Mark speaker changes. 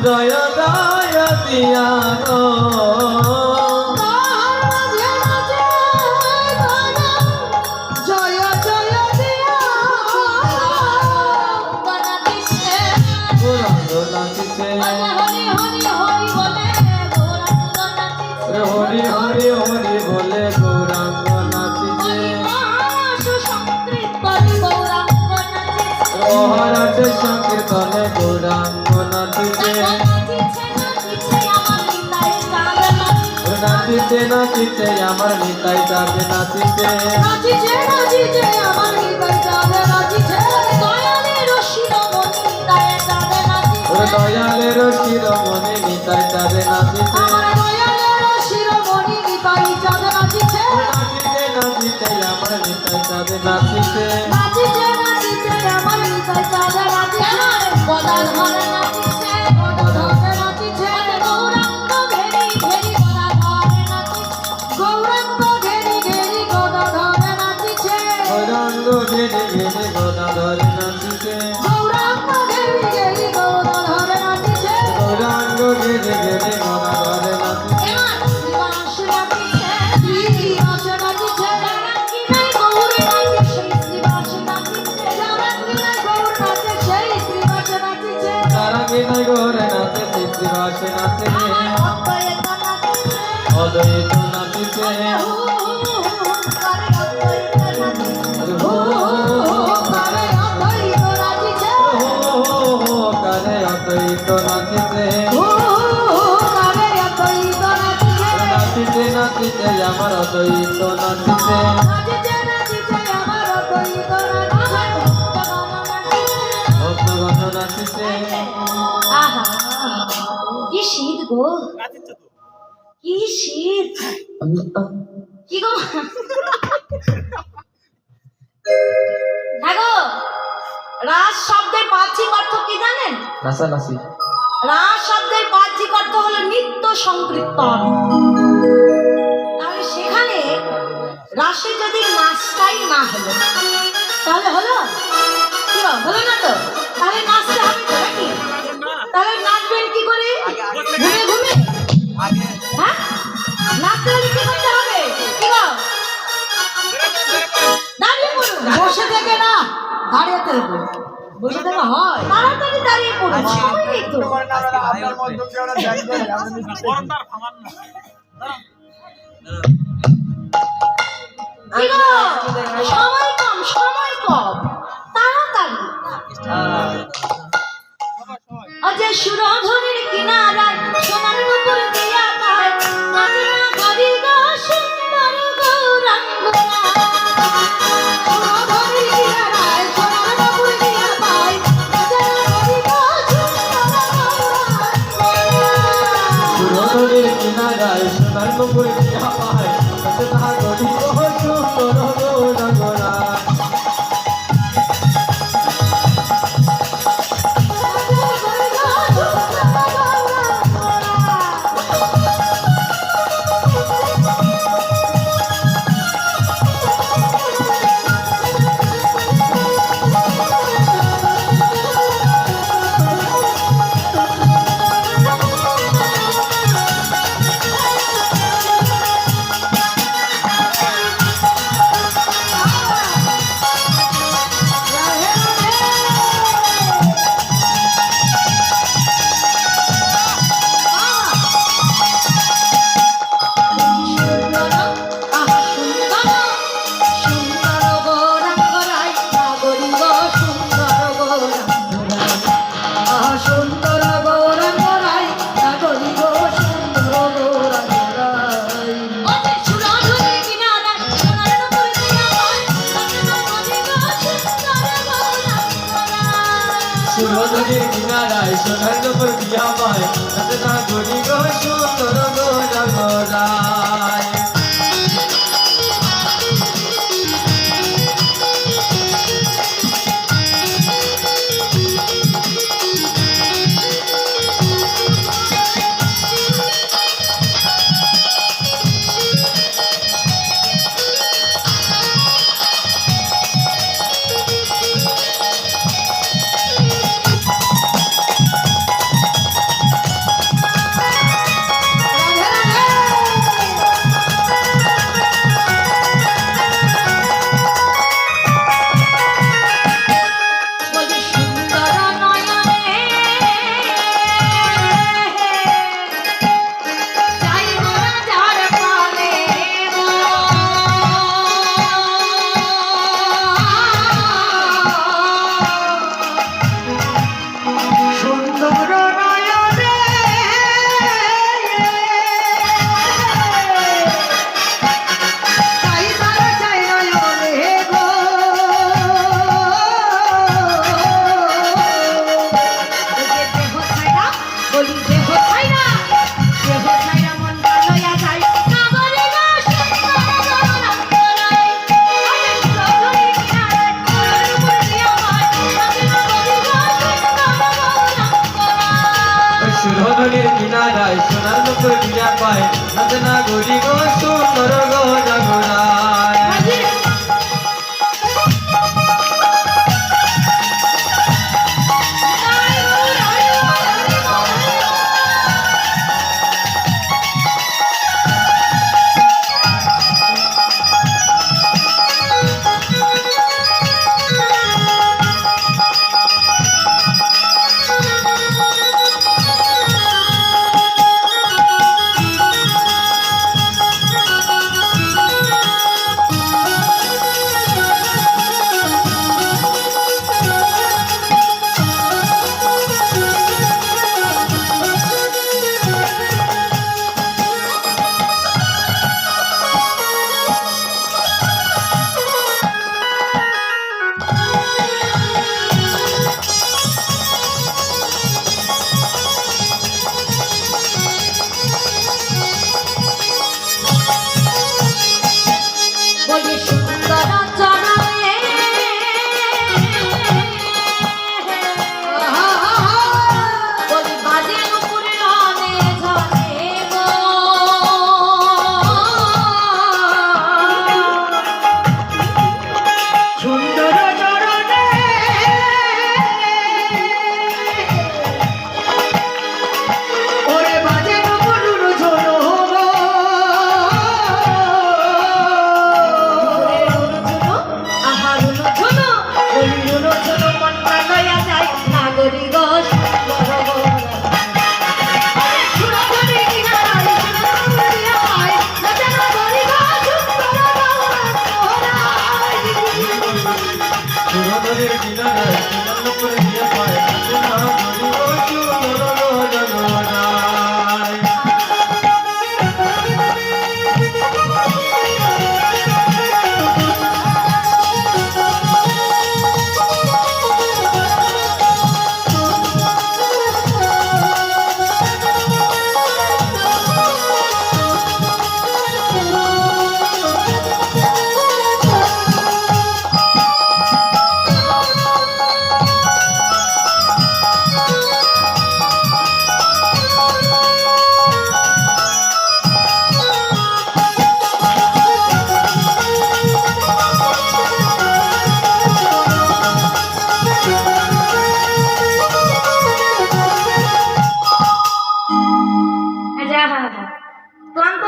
Speaker 1: জয় জয় দিয়া গো হরি হরি হরি বলে গৌরাঙ্গ নাচিছে মহারাজ সংকীর্তনে গৌরাঙ্গ নাচিছে নাচিছে নাচিছে আমার নিতাই যাবে নাচিছে দয়ালের শিরোমণি নিতাই যাবে নাচিছে নাচিছে আমার নিতাই যাবে নাচিছে গৌরাঙ্গ ঘেরে ঘেরে গদা ধরে নাচিছে গৌরাঙ্গ ঘেরে ঘেরে গদা ধরে নাচিছে তারাঙ্গিনী গৌরে নাচে শ্রীবাসে নাচে অদ্বৈত নাচিছে অদ্বৈত নাচিছে নাচিছে নাচিছে আমার অদ্বৈত নাচিছে ভক্তগণ নাচিছে
Speaker 2: কি শীত গো কি শীত কি গো দেখো রাস শব্দের বাহ্যিক অর্থ কি জানেন?
Speaker 1: নাচানাচি।
Speaker 2: রাস শব্দের বাহ্যিক অর্থ হলো নিত্য সংকীর্তন। তাহলে সেখানে রাসে যদি নাচটাই না হলো তাহলে হলো কি হলো না তো? তাহলে নাচতে হবে তো নাকি? তাহলে নাচবেন কি করে? ঘুমে ঘুমে? হ্যাঁ, নাচতে হলে কি করতে হবে? কি গো দাঁড়িয়ে পড়ুন, বসে থেকে না দাঁড়িয়ে থাকবে। বসে থাকা হয়, তাড়াতাড়ি দাঁড়িয়ে পড়ুন, সময় নেই তো। সময় কম, সময় কম, তাড়াতাড়ি। অজয় সুরধনের কিনারায় সোনার উপর দিয়া পায় নাচনা করি গো সুন্দর গৌরাঙ্গ। সুরধনের কিনারায় সোনার উপর দিয়া পায় নাচনা করি গো
Speaker 1: সুরধনের কিনারায় সোনার উপর দিয়া পায় নাচনা করি গো সুন্দর গৌরাঙ্গ। সুরধনের কিনারায় সোনার উপর দিয়া পায় নাচনা করি গো সুন্দর গৌরাঙ্গ। সুরধরের কিনারে কিনার করে দিয়ে পায় না ধরি ও সুরধর জনরায়
Speaker 2: হ্যাঁ, হ্যাঁ, হ্যাঁ। ক্লান্ত